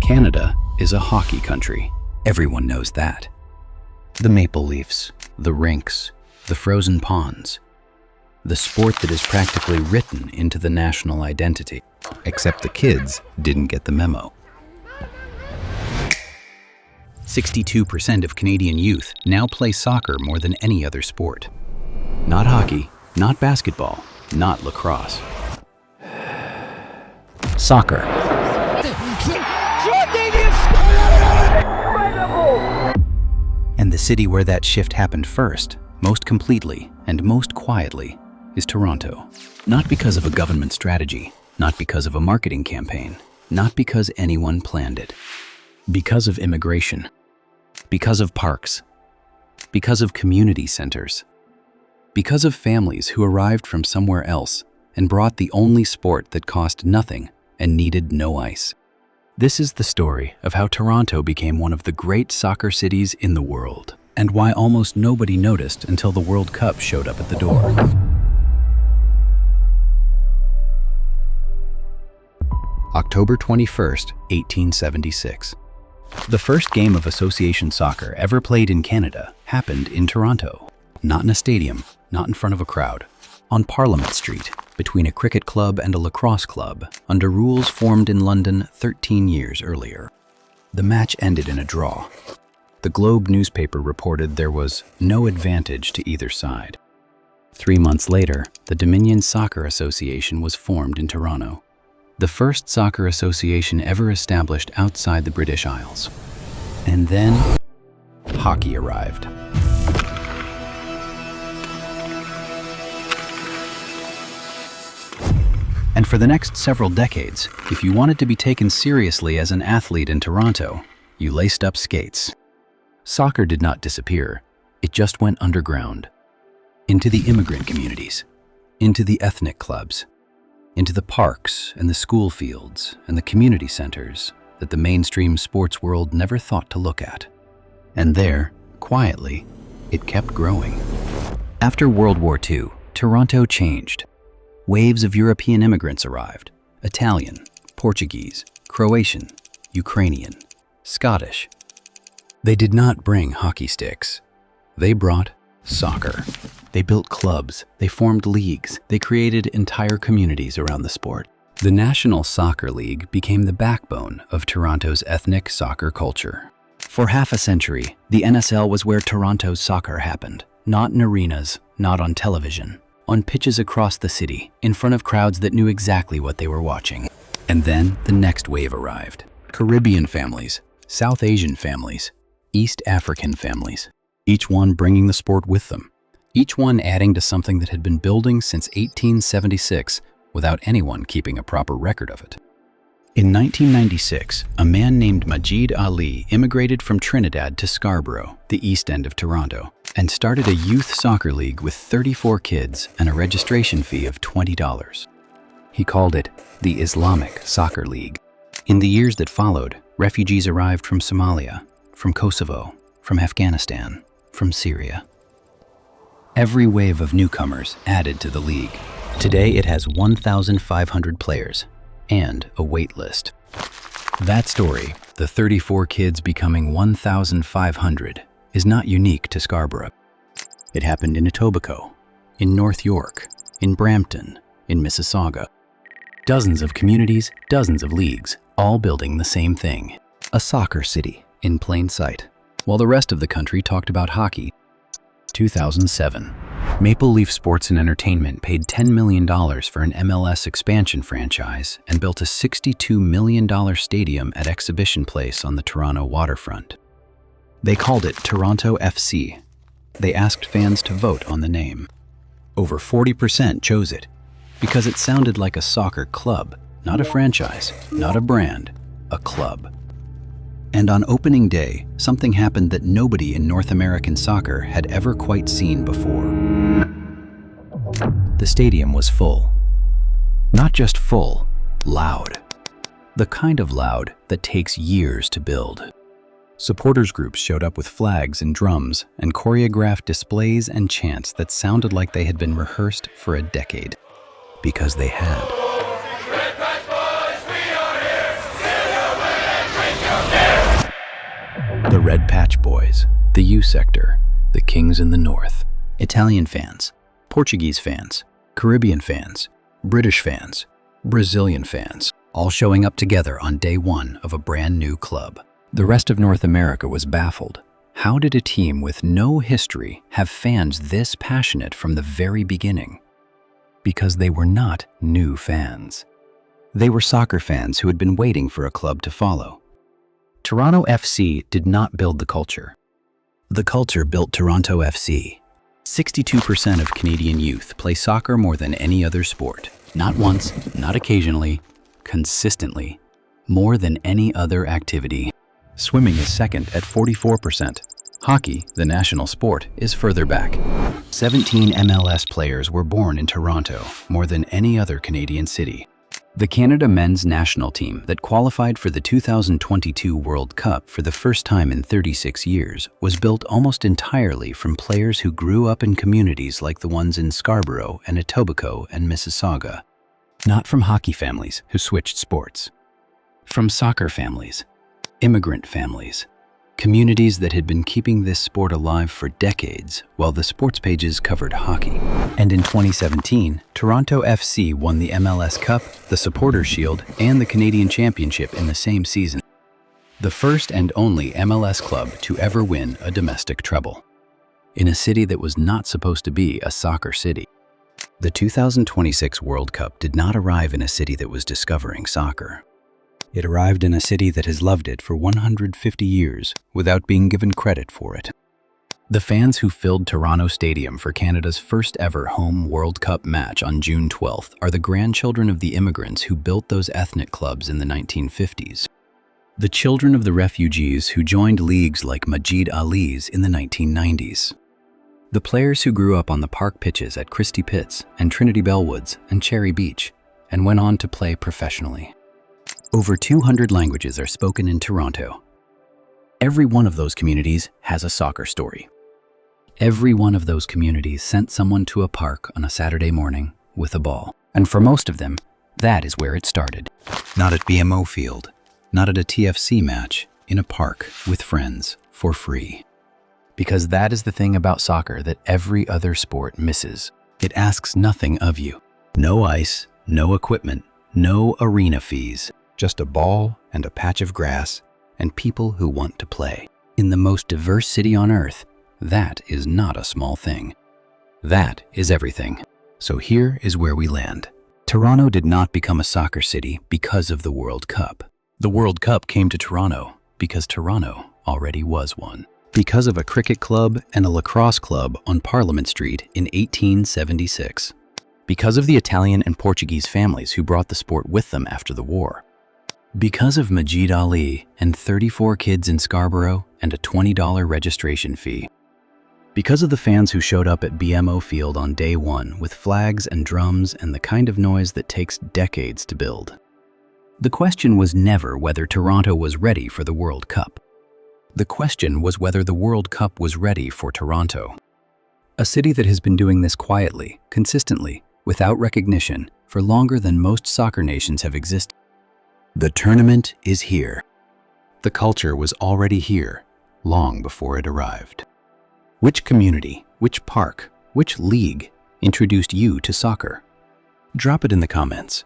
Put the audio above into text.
Canada is a hockey country. Everyone knows that. The maple leafs, the rinks, the frozen ponds. The sport that is practically written into the national identity. Except the kids didn't get the memo. 62% of Canadian youth now play soccer more than any other sport. Not hockey, not basketball, not lacrosse. Soccer. And the city where that shift happened first, most completely and most quietly, is Toronto. Not because of a government strategy, not because of a marketing campaign, not because anyone planned it. Because of immigration. Because of parks. Because of community centers. Because of families who arrived from somewhere else and brought the only sport that cost nothing and needed no ice. This is the story of how Toronto became one of the great soccer cities in the world, and why almost nobody noticed until the World Cup showed up at the door. October 21st, 1876. The first game of association soccer ever played in Canada happened in Toronto. Not in a stadium, not in front of a crowd. On Parliament Street, between a cricket club and a lacrosse club, under rules formed in London 13 years earlier. The match ended in a draw. The Globe newspaper reported there was no advantage to either side. 3 months later, the Dominion Soccer Association was formed in Toronto, the first soccer association ever established outside the British Isles. And then, hockey arrived. And for the next several decades, if you wanted to be taken seriously as an athlete in Toronto, you laced up skates. Soccer did not disappear, it just went underground. Into the immigrant communities, into the ethnic clubs, into the parks and the school fields and the community centers that the mainstream sports world never thought to look at. And there, quietly, it kept growing. After World War II, Toronto changed. Waves of European immigrants arrived. Italian, Portuguese, Croatian, Ukrainian, Scottish. They did not bring hockey sticks. They brought soccer. They built clubs, they formed leagues, they created entire communities around the sport. The National Soccer League became the backbone of Toronto's ethnic soccer culture. For half a century, the NSL was where Toronto's soccer happened. Not in arenas, not on television. On pitches across the city, in front of crowds that knew exactly what they were watching. And then the next wave arrived. Caribbean families, South Asian families, East African families, each one bringing the sport with them. Each one adding to something that had been building since 1876 without anyone keeping a proper record of it. In 1996, a man named Majid Ali immigrated from Trinidad to Scarborough, the east end of Toronto, and started a youth soccer league with 34 kids and a registration fee of $20. He called it the Islamic Soccer League. In the years that followed, refugees arrived from Somalia, from Kosovo, from Afghanistan, from Syria. Every wave of newcomers added to the league. Today it has 1,500 players and a wait list. That story, the 34 kids becoming 1,500, is not unique to Scarborough. It happened in Etobicoke, in North York, in Brampton, in Mississauga. Dozens of communities, dozens of leagues, all building the same thing. A soccer city in plain sight, while the rest of the country talked about hockey. 2007. Maple Leaf Sports and Entertainment paid $10 million for an MLS expansion franchise and built a $62 million stadium at Exhibition Place on the Toronto waterfront. They called it Toronto FC. They asked fans to vote on the name. Over 40% chose it because it sounded like a soccer club, not a franchise, not a brand, a club. And on opening day, something happened that nobody in North American soccer had ever quite seen before. The stadium was full. Not just full, loud. The kind of loud that takes years to build. Supporters groups showed up with flags and drums and choreographed displays and chants that sounded like they had been rehearsed for a decade. Because they had. The Red Patch Boys, the U Sector, the Kings in the North. Italian fans, Portuguese fans, Caribbean fans, British fans, Brazilian fans, all showing up together on day one of a brand new club. The rest of North America was baffled. How did a team with no history have fans this passionate from the very beginning? Because they were not new fans. They were soccer fans who had been waiting for a club to follow. Toronto FC did not build the culture. The culture built Toronto FC. 62% of Canadian youth play soccer more than any other sport. Not once, not occasionally, consistently. More than any other activity. Swimming is second at 44%. Hockey, the national sport, is further back. 17 MLS players were born in Toronto, more than any other Canadian city. The Canada men's national team that qualified for the 2022 World Cup for the first time in 36 years was built almost entirely from players who grew up in communities like the ones in Scarborough and Etobicoke and Mississauga. Not from hockey families who switched sports. From soccer families, immigrant families, communities that had been keeping this sport alive for decades while the sports pages covered hockey. And in 2017, Toronto FC won the MLS Cup, the Supporters' Shield, and the Canadian Championship in the same season. The first and only MLS club to ever win a domestic treble. In a city that was not supposed to be a soccer city. The 2026 World Cup did not arrive in a city that was discovering soccer. It arrived in a city that has loved it for 150 years without being given credit for it. The fans who filled Toronto Stadium for Canada's first ever home World Cup match on June 12th are the grandchildren of the immigrants who built those ethnic clubs in the 1950s. The children of the refugees who joined leagues like Majid Ali's in the 1990s. The players who grew up on the park pitches at Christie Pitts and Trinity Bellwoods and Cherry Beach and went on to play professionally. Over 200 languages are spoken in Toronto. Every one of those communities has a soccer story. Every one of those communities sent someone to a park on a Saturday morning with a ball. And for most of them, that is where it started. Not at BMO Field, not at a TFC match, in a park with friends for free. Because that is the thing about soccer that every other sport misses. It asks nothing of you. No ice, no equipment, no arena fees. Just a ball and a patch of grass and people who want to play. In the most diverse city on earth, that is not a small thing. That is everything. So here is where we land. Toronto did not become a soccer city because of the World Cup. The World Cup came to Toronto because Toronto already was one. Because of a cricket club and a lacrosse club on Parliament Street in 1876. Because of the Italian and Portuguese families who brought the sport with them after the war. Because of Majid Ali and 34 kids in Scarborough and a $20 registration fee. Because of the fans who showed up at BMO Field on day one with flags and drums and the kind of noise that takes decades to build. The question was never whether Toronto was ready for the World Cup. The question was whether the World Cup was ready for Toronto. A city that has been doing this quietly, consistently, without recognition, for longer than most soccer nations have existed. The tournament is here. The culture was already here, long before it arrived. Which community, which park, which league introduced you to soccer? Drop it in the comments.